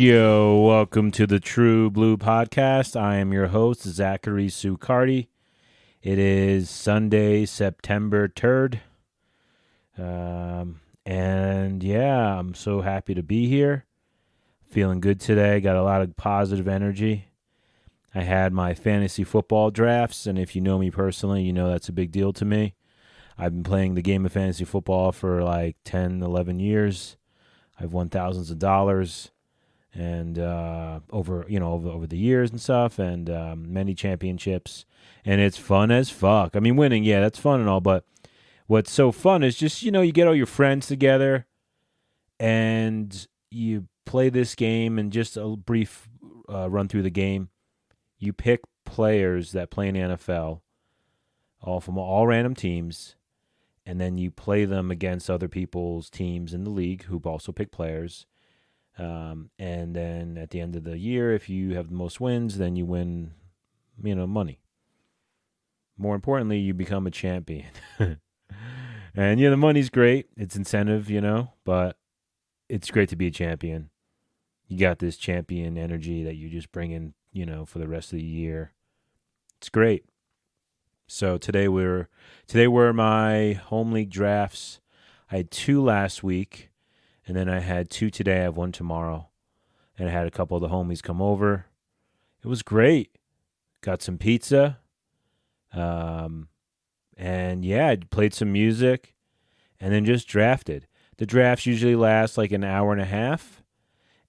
Yo, welcome to the True Blue Podcast. I am your host, Zachary Sucardi. It is Sunday, September 3rd. And yeah, I'm so happy to be here. Feeling good today. Got a lot of positive energy. I had my fantasy football drafts, and if you know me personally, you know that's a big deal to me. I've been playing the game of fantasy football for like 10, 11 years. I've won thousands of dollars. And over the years and stuff, and many championships, and it's fun as fuck. I mean, winning, yeah, that's fun and all, but what's so fun is just you get all your friends together, and you play this game, and just a brief run through the game. You pick players that play in the NFL, all from all random teams, and then you play them against other people's teams in the league who also pick players. And then at the end of the year, if you have the most wins, then you win, money. More importantly, you become a champion. And, the money's great. It's incentive, but it's great to be a champion. You got this champion energy that you just bring in, for the rest of the year. It's great. So today were my home league drafts. I had 2 last week. And then I had 2 today. I have 1 tomorrow. And I had a couple of the homies come over. It was great. Got some pizza. And yeah, I played some music. And then just drafted. The drafts usually last like an hour and a half.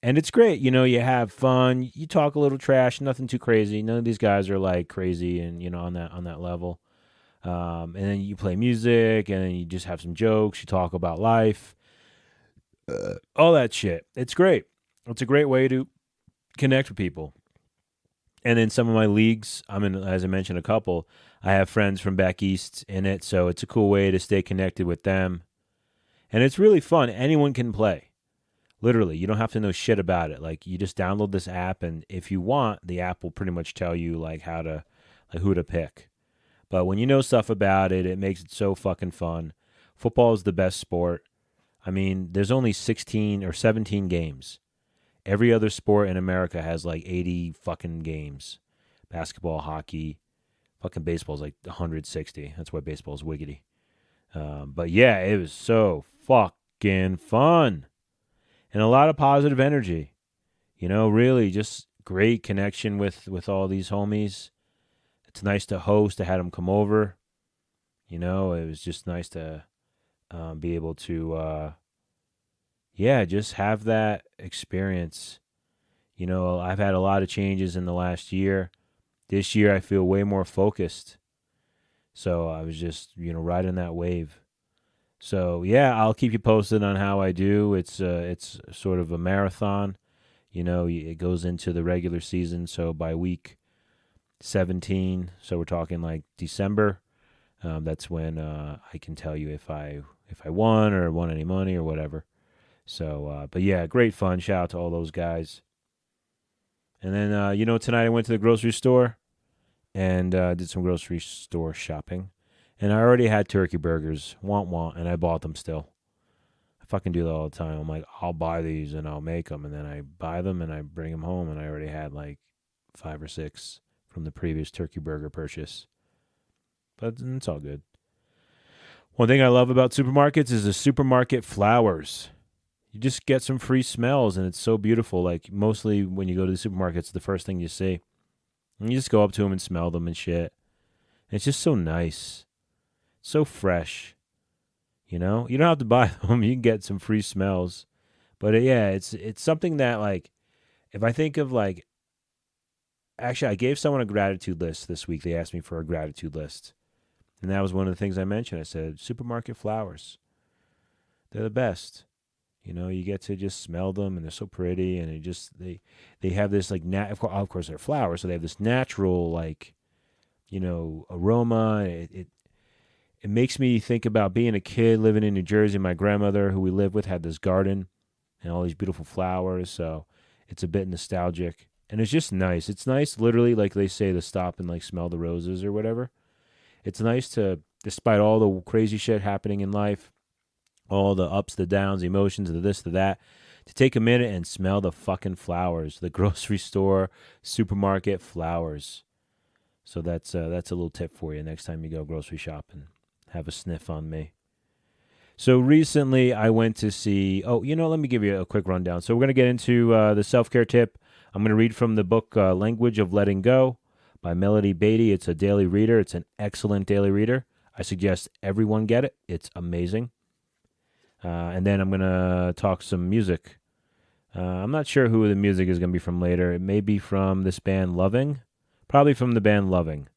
And it's great. You have fun. You talk a little trash. Nothing too crazy. None of these guys are like crazy and, on that level. And then you play music. And then you just have some jokes. You talk about life. All that shit. It's great. It's a great way to connect with people. And in some of my leagues, I'm in, as I mentioned, a couple. I have friends from back east in it, so it's a cool way to stay connected with them. And it's really fun. Anyone can play. Literally, you don't have to know shit about it. Like, you just download this app, and if you want, the app will pretty much tell you like who to pick. But when you know stuff about it, it makes it so fucking fun. Football is the best sport. I mean, there's only 16 or 17 games. Every other sport in America has like 80 fucking games. Basketball, hockey, fucking baseball is like 160. That's why baseball is wiggity. But yeah, it was so fucking fun. And a lot of positive energy. Really just great connection with all these homies. It's nice to host. I had them come over. It was just nice to be able to, just have that experience. I've had a lot of changes in the last year. This year, I feel way more focused. So I was just, riding that wave. So yeah, I'll keep you posted on how I do. It's sort of a marathon. It goes into the regular season. So by week 17, so we're talking like December. That's when I can tell you if I won or won any money or whatever. So, but yeah, great fun. Shout out to all those guys. And then, tonight I went to the grocery store and did some grocery store shopping. And I already had turkey burgers, and I bought them still. I fucking do that all the time. I'm like, I'll buy these and I'll make them. And then I buy them and I bring them home. And I already had like 5 or 6 from the previous turkey burger purchase. But it's all good. One thing I love about supermarkets is the supermarket flowers. You just get some free smells, and it's so beautiful. Like, mostly when you go to the supermarkets, the first thing you see. And you just go up to them and smell them and shit. And it's just so nice. So fresh. You don't have to buy them. You can get some free smells. But yeah, it's something that, like, if I think of, like, actually, I gave someone a gratitude list this week. They asked me for a gratitude list. And that was one of the things I mentioned. I said, supermarket flowers. They're the best. You get to just smell them, and they're so pretty, and they have this, like, of course they're flowers, so they have this natural, like, aroma. It makes me think about being a kid living in New Jersey. My grandmother, who we lived with, had this garden and all these beautiful flowers, so it's a bit nostalgic. And it's just nice. It's nice, literally, like they say, to stop and, like, smell the roses or whatever. It's nice to, despite all the crazy shit happening in life, all the ups, the downs, the emotions, the this, the that, to take a minute and smell the fucking flowers, the grocery store, supermarket flowers. So that's a little tip for you next time you go grocery shopping. Have a sniff on me. So recently I went to see, let me give you a quick rundown. So we're going to get into the self-care tip. I'm going to read from the book Language of Letting Go by Melody Beatty. It's a daily reader. It's an excellent daily reader. I suggest everyone get it. It's amazing. And then I'm going to talk some music. I'm not sure who the music is going to be from later. It may be from this band Loving. Probably from the band Loving.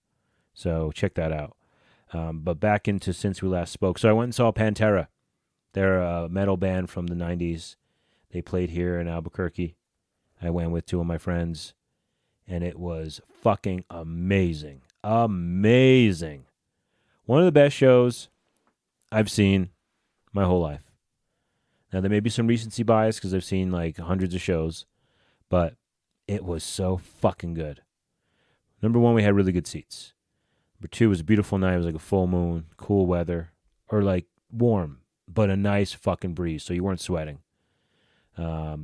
So check that out. But back into since we last spoke. So I went and saw Pantera. They're a metal band from the 90s. They played here in Albuquerque. I went with two of my friends. And it was fucking amazing. Amazing. One of the best shows I've seen my whole life. Now, there may be some recency bias because I've seen like hundreds of shows, but it was so fucking good. Number one, we had really good seats. Number two, it was a beautiful night. It was like a full moon, cool weather, or like warm, but a nice fucking breeze, so you weren't sweating. I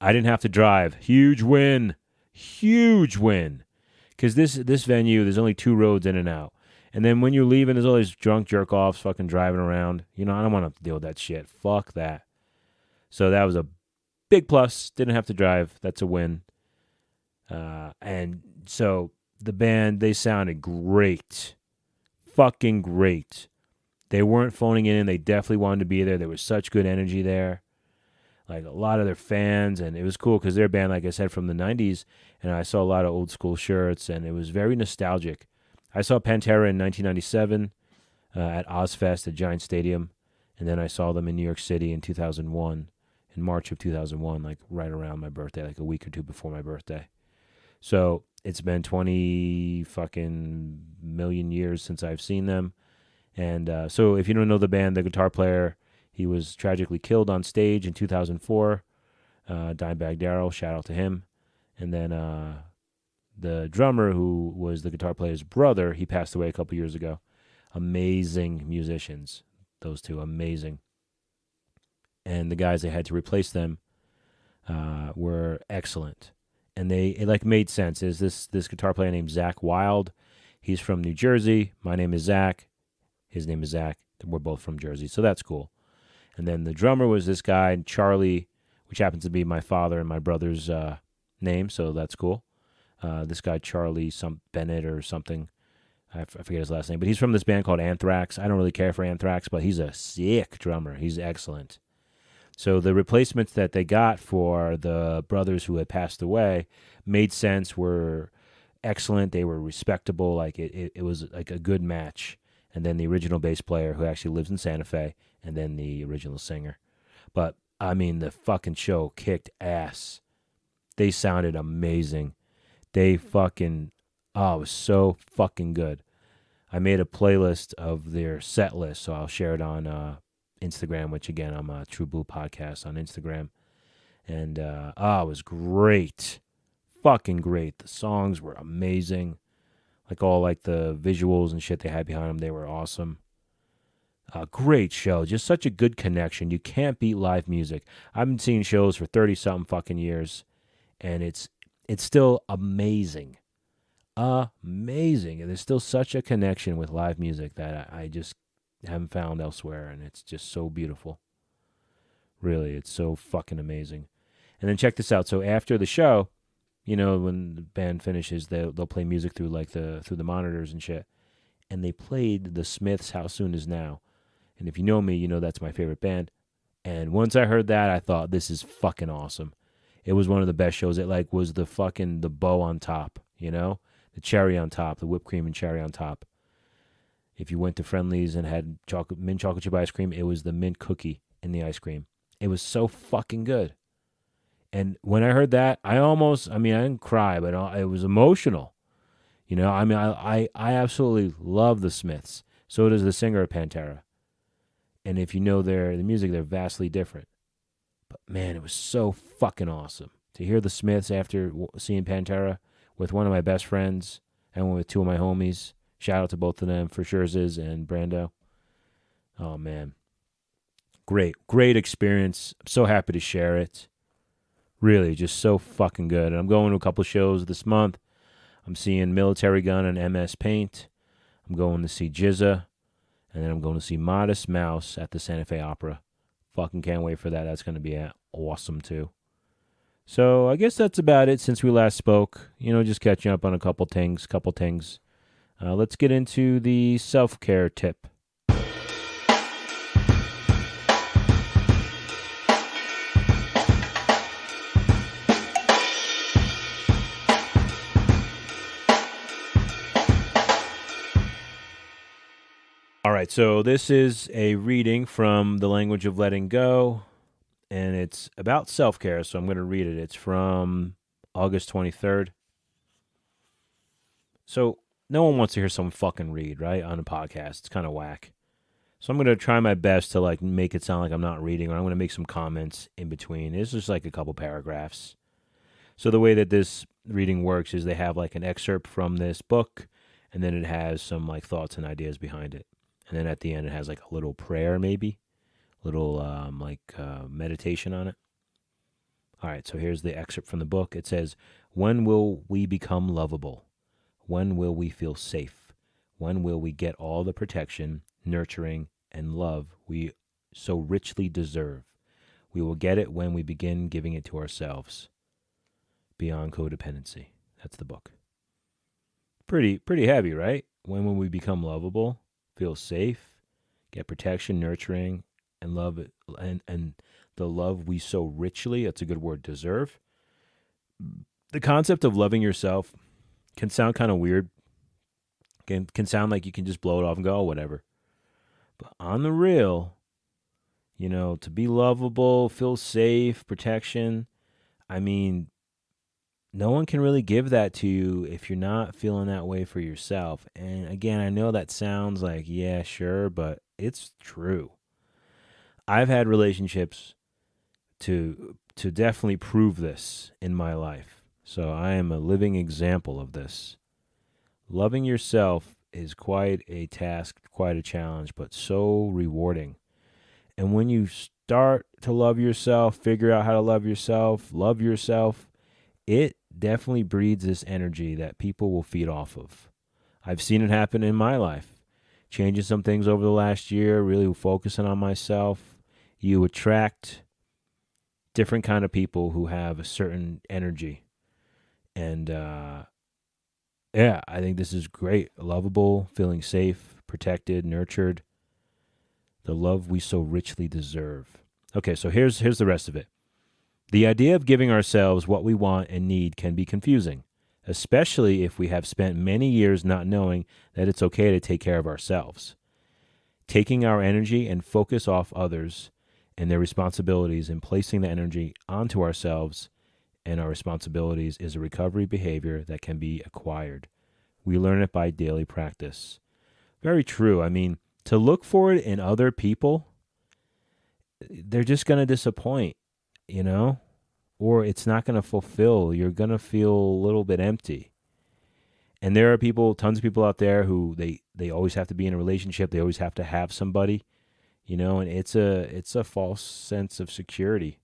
didn't have to drive. Huge win. Huge win. Because this venue, there's only two roads in and out. And then when you're leaving, there's all these drunk jerk-offs fucking driving around. I don't want to deal with that shit. Fuck that. So that was a big plus. Didn't have to drive. That's a win. And so the band, they sounded great. Fucking great. They weren't phoning it in. They definitely wanted to be there. There was such good energy there. Like a lot of their fans, and it was cool because their band, like I said, from the 90s, and I saw a lot of old school shirts, and it was very nostalgic. I saw Pantera in 1997 at Ozfest at Giant Stadium, and then I saw them in New York City in 2001, in March of 2001, like right around my birthday, like a week or two before my birthday. So it's been 20 fucking million years since I've seen them. And so if you don't know the band, the guitar player, he was tragically killed on stage in 2004. Dimebag Darrell, shout out to him. And then the drummer, who was the guitar player's brother, he passed away a couple years ago. Amazing musicians, those two, amazing. And the guys they had to replace them were excellent. And it like made sense. Is this guitar player named Zach Wild? He's from New Jersey. My name is Zach. His name is Zach. We're both from Jersey, so that's cool. And then the drummer was this guy, Charlie, which happens to be my father and my brother's name, so that's cool. This guy, Charlie Bennett or something. I forget his last name, but he's from this band called Anthrax. I don't really care for Anthrax, but he's a sick drummer. He's excellent. So the replacements that they got for the brothers who had passed away made sense, were excellent. They were respectable. Like it was like a good match. And then the original bass player, who actually lives in Santa Fe, and then the original singer. But, I mean, the fucking show kicked ass. They sounded amazing. They fucking, it was so fucking good. I made a playlist of their set list, so I'll share it on Instagram, which, again, I'm a True Blue Podcast on Instagram. And, it was great. Fucking great. The songs were amazing. Like all like the visuals and shit they had behind them, they were awesome. Great show. Just such a good connection. You can't beat live music. I've been seeing shows for 30-something fucking years, and it's still amazing. Amazing. And there's still such a connection with live music that I just haven't found elsewhere, and it's just so beautiful. Really, it's so fucking amazing. And then check this out. So after the show, when the band finishes, they'll play music through the monitors and shit. And they played the Smiths' How Soon Is Now. And if you know me, you know that's my favorite band. And once I heard that, I thought, this is fucking awesome. It was one of the best shows. It like was the bow on top, the cherry on top, the whipped cream and cherry on top. If you went to Friendly's and had mint chocolate chip ice cream, it was the mint cookie in the ice cream. It was so fucking good. And when I heard that, I didn't cry, but it was emotional. I absolutely love the Smiths. So does the singer of Pantera. And if you know the music, they're vastly different. But man, it was so fucking awesome to hear the Smiths after seeing Pantera with one of my best friends and with two of my homies. Shout out to both of them, for Scherziz and Brando. Oh man, great experience. I'm so happy to share it. Really, just so fucking good. And I'm going to a couple shows this month. I'm seeing Military Gun and MS Paint. I'm going to see Jizza. And then I'm going to see Modest Mouse at the Santa Fe Opera. Fucking can't wait for that. That's going to be awesome too. So I guess that's about it since we last spoke. Just catching up on a couple things. Let's get into the self-care tip. All right, so this is a reading from The Language of Letting Go, and it's about self-care, so I'm going to read it. It's from August 23rd. So no one wants to hear someone fucking read, right, on a podcast. It's kind of whack. So I'm going to try my best to make it sound like I'm not reading, or I'm going to make some comments in between. It's just a couple paragraphs. So the way that this reading works is they have an excerpt from this book, and then it has some thoughts and ideas behind it. And then at the end, it has a little prayer, maybe, little meditation on it. All right, so here's the excerpt from the book. It says, "When will we become lovable? When will we feel safe? When will we get all the protection, nurturing, and love we so richly deserve? We will get it when we begin giving it to ourselves. Beyond Codependency." That's the book. Pretty heavy, right? When will we become lovable? Feel safe, get protection, nurturing, and love, and the love we so richly, that's a good word, deserve. The concept of loving yourself can sound kind of weird. Can sound like you can just blow it off and go, oh, whatever. But on the real, to be lovable, feel safe, protection, no one can really give that to you if you're not feeling that way for yourself. And again, I know that sounds like, yeah, sure, but it's true. I've had relationships to definitely prove this in my life. So I am a living example of this. Loving yourself is quite a task, quite a challenge, but so rewarding. And when you start to love yourself, figure out how to love yourself, it definitely breeds this energy that people will feed off of. I've seen it happen in my life. Changing some things over the last year, really focusing on myself. You attract different kind of people who have a certain energy. And yeah, I think this is great. Lovable, feeling safe, protected, nurtured. The love we so richly deserve. Okay, so here's the rest of it. The idea of giving ourselves what we want and need can be confusing, especially if we have spent many years not knowing that it's okay to take care of ourselves. Taking our energy and focus off others and their responsibilities and placing the energy onto ourselves and our responsibilities is a recovery behavior that can be acquired. We learn it by daily practice. Very true. To look for it in other people, they're just going to disappoint, or it's not going to fulfill. You're going to feel a little bit empty. And there are tons of people out there who they always have to be in a relationship. They always have to have somebody, and it's a false sense of security.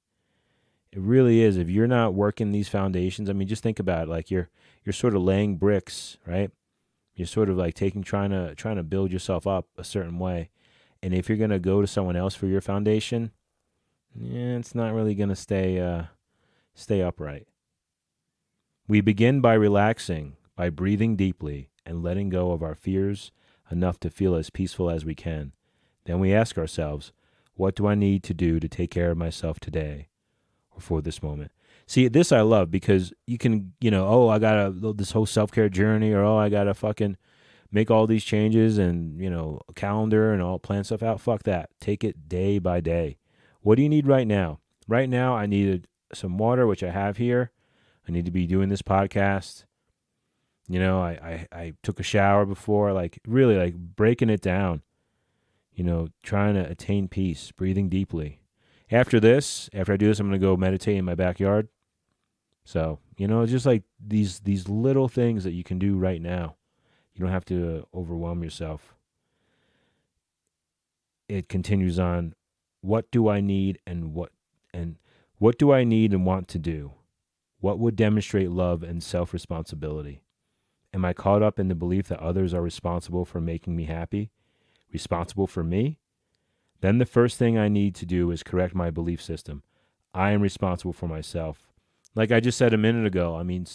It really is. If you're not working these foundations, just think about it. You're sort of laying bricks, right? You're sort of trying to build yourself up a certain way. And if you're going to go to someone else for your foundation, it's not really going to stay upright. We begin by relaxing, by breathing deeply and letting go of our fears enough to feel as peaceful as we can. Then we ask ourselves, what do I need to do to take care of myself today or for this moment? See, this I love because you can, I got this whole self-care journey, or, I got to fucking make all these changes and, a calendar and all, plan stuff out. Fuck that. Take it day by day. What do you need right now? Right now, I needed some water, which I have here. I need to be doing this podcast. I took a shower before, really breaking it down, trying to attain peace, breathing deeply. After I do this, I'm going to go meditate in my backyard. So, it's just these little things that you can do right now. You don't have to overwhelm yourself. It continues on. What do I need and What do I need and want to do? What would demonstrate love and self-responsibility? Am I caught up in the belief that others are responsible for making me happy? Responsible for me? Then the first thing I need to do is correct my belief system. I am responsible for myself. Like I just said a minute ago, I mean,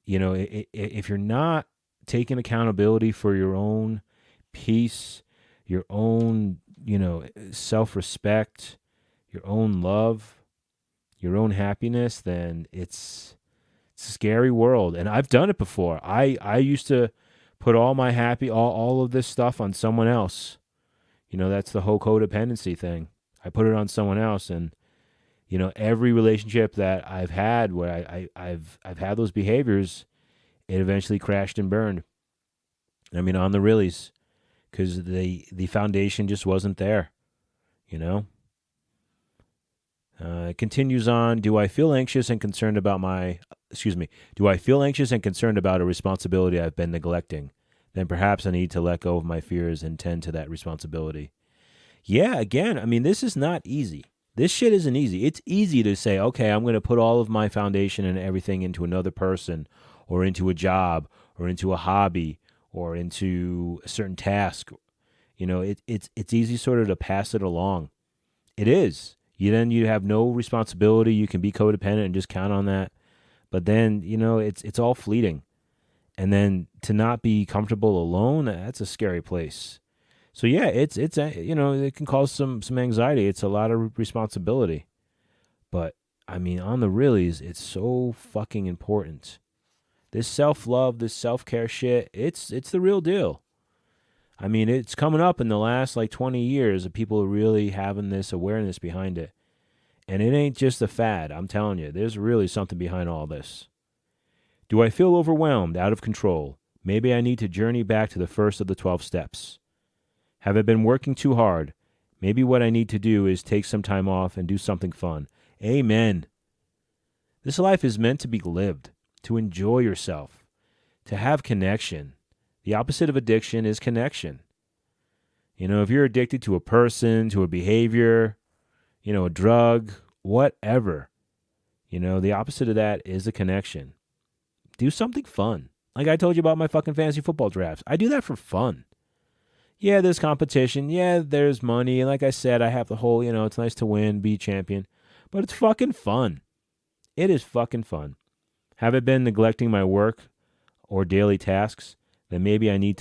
if you're not taking accountability for your own peace, your own, self-respect, your own love, your own happiness, then it's a scary world. And I've done it before. I used to put all my all of this stuff on someone else. That's the whole codependency thing. I put it on someone else, and every relationship that I've had where I've had those behaviors, it eventually crashed and burned. I mean, on the reallys, because the foundation just wasn't there. It continues on. Do I feel anxious and concerned about a responsibility I've been neglecting? Then perhaps I need to let go of my fears and tend to that responsibility. Yeah, again, I mean, this is not easy. This shit isn't easy. It's easy to say, okay, I'm going to put all of my foundation and everything into another person or into a job or into a hobby or into a certain task. It's easy sort of to pass it along. It is. You have no responsibility. You can be codependent and just count on that. But then, it's all fleeting. And then to not be comfortable alone, that's a scary place. So yeah, it can cause some anxiety. It's a lot of responsibility. But I mean, on the reallys, it's so fucking important. This self-love, this self-care shit, it's the real deal. I mean, it's coming up in the last 20 years of people really having this awareness behind it. And it ain't just a fad. I'm telling you, there's really something behind all this. Do I feel overwhelmed, out of control? Maybe I need to journey back to the first of the 12 steps. Have I been working too hard? Maybe what I need to do is take some time off and do something fun. Amen. This life is meant to be lived, to enjoy yourself, to have connection. The opposite of addiction is connection. If you're addicted to a person, to a behavior, a drug, whatever, the opposite of that is a connection. Do something fun. Like I told you about my fucking fantasy football drafts. I do that for fun. Yeah, there's competition. Yeah, there's money. And like I said, I have the whole, it's nice to win, be champion. But it's fucking fun. It is fucking fun. Have I been neglecting my work or daily tasks? Then maybe, let me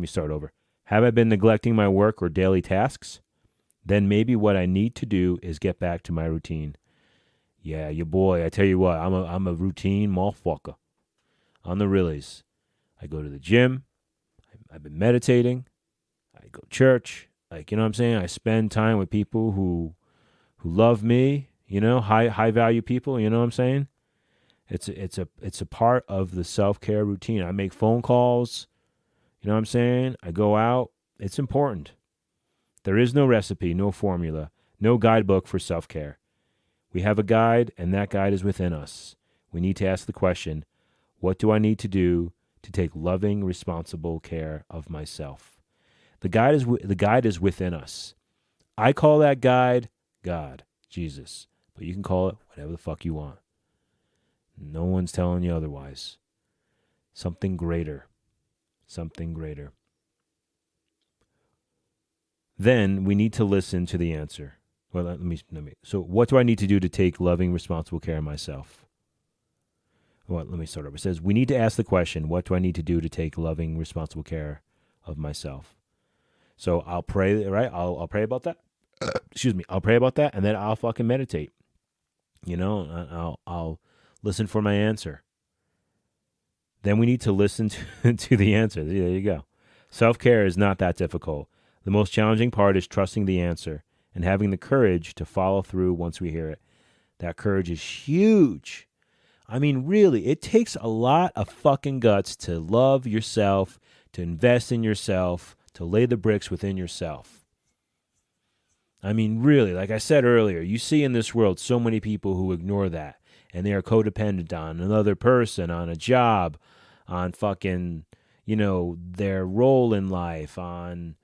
start over. Have I been neglecting my work or daily tasks? Then maybe what I need to do is get back to my routine. Yeah, your boy, I tell you what, I'm a routine motherfucker. On the reallys. I go to the gym. I've been meditating. I go to church. You know what I'm saying? I spend time with people who love me, high value people, you know what I'm saying? It's a part of the self-care routine. I make phone calls, you know what I'm saying? I go out. It's important. There is no recipe, no formula, no guidebook for self-care. We have a guide, and that guide is within us. We need to ask the question, what do I need to do to take loving, responsible care of myself? The guide is within us. I call that guide God, Jesus, but you can call it whatever the fuck you want. No one's telling you otherwise. Something greater. Something greater. Then we need to listen to the answer. Well, let me. So what do I need to do to take loving, responsible care of myself? Well, let me start over. It says, we need to ask the question, what do I need to do to take loving, responsible care of myself? So I'll pray, right? I'll pray about that. I'll pray about that, and then I'll fucking meditate. I'll listen for my answer. Then we need to listen to the answer. There you go. Self-care is not that difficult. The most challenging part is trusting the answer and having the courage to follow through once we hear it. That courage is huge. I mean, really, it takes a lot of fucking guts to love yourself, to invest in yourself, to lay the bricks within yourself. I mean, really, like I said earlier, you see in this world so many people who ignore that, and they are codependent on another person, on a job, on fucking, their role in life, on,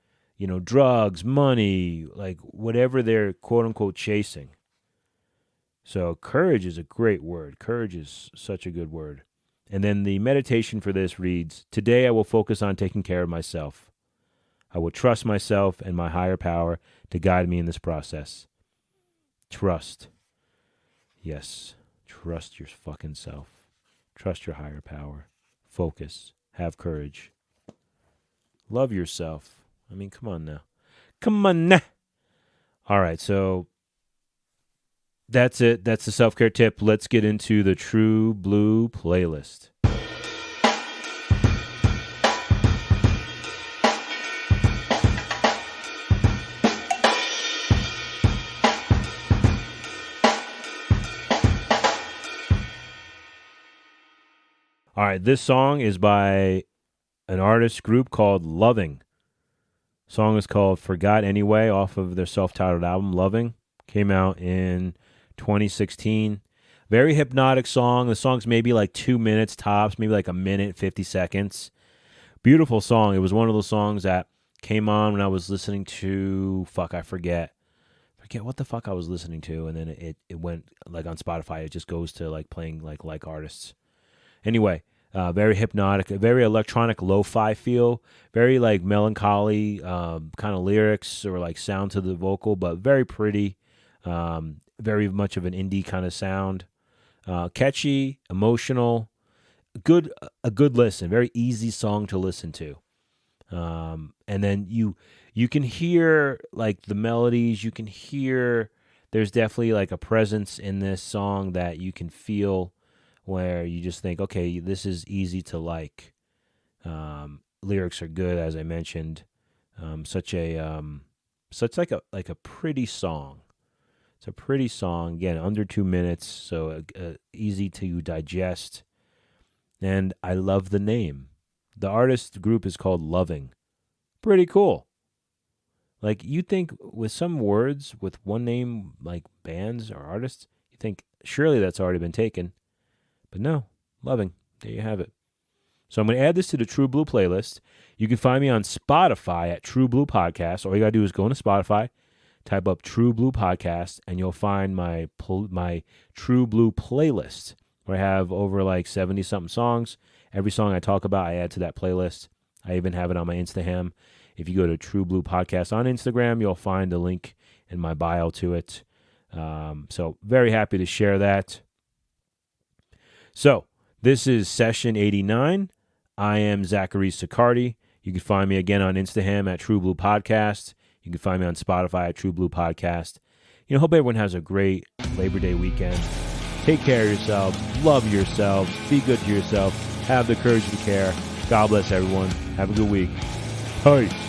drugs, money, like whatever they're quote unquote chasing. So courage is a great word. Courage is such a good word. And then the meditation for this reads, "Today I will focus on taking care of myself. I will trust myself and my higher power to guide me in this process." Trust. Yes. Trust your fucking self. Trust your higher power. Focus. Have courage. Love yourself. I mean, come on now. Come on now. All right, so that's it. That's the self-care tip. Let's get into the True Blue playlist. All right, this song is by an artist group called Loving. The song is called Forgot Anyway off of their self-titled album, Loving. Came out in 2016. Very hypnotic song. The song's maybe like 2 minutes tops, maybe like a minute, 50 seconds. Beautiful song. It was one of those songs that came on when I was listening to, I forget what the fuck I was listening to, and then it went like on Spotify. It just goes to like playing like artists. Anyway, very hypnotic, very electronic lo-fi feel, very like melancholy kind of lyrics or like sound to the vocal, but very pretty, very much of an indie kind of sound. Catchy, emotional, a good listen, very easy song to listen to. And then you can hear like the melodies, you can hear there's definitely like a presence in this song that you can feel, where you just think, okay, this is easy to like. Lyrics are good, as I mentioned. Such like a pretty song. It's a pretty song, again, under 2 minutes, so easy to digest. And I love the name. The artist group is called Loving. Pretty cool. Like, you think with some words, with one name, like bands or artists, you think surely that's already been taken. But no, Loving. There you have it. So I'm going to add this to the True Blue playlist. You can find me on Spotify at True Blue Podcast. All you got to do is go into Spotify, type up True Blue Podcast, and you'll find my True Blue playlist, where I have over like 70-something songs. Every song I talk about, I add to that playlist. I even have it on my Instagram. If you go to True Blue Podcast on Instagram, you'll find a link in my bio to it. So very happy to share that. So, this is session 89. I am Zachary Sicardi. You can find me again on Instagram at True Blue Podcast. You can find me on Spotify at True Blue Podcast. Hope everyone has a great Labor Day weekend. Take care of yourselves. Love yourselves. Be good to yourself. Have the courage to care. God bless everyone. Have a good week. Hey.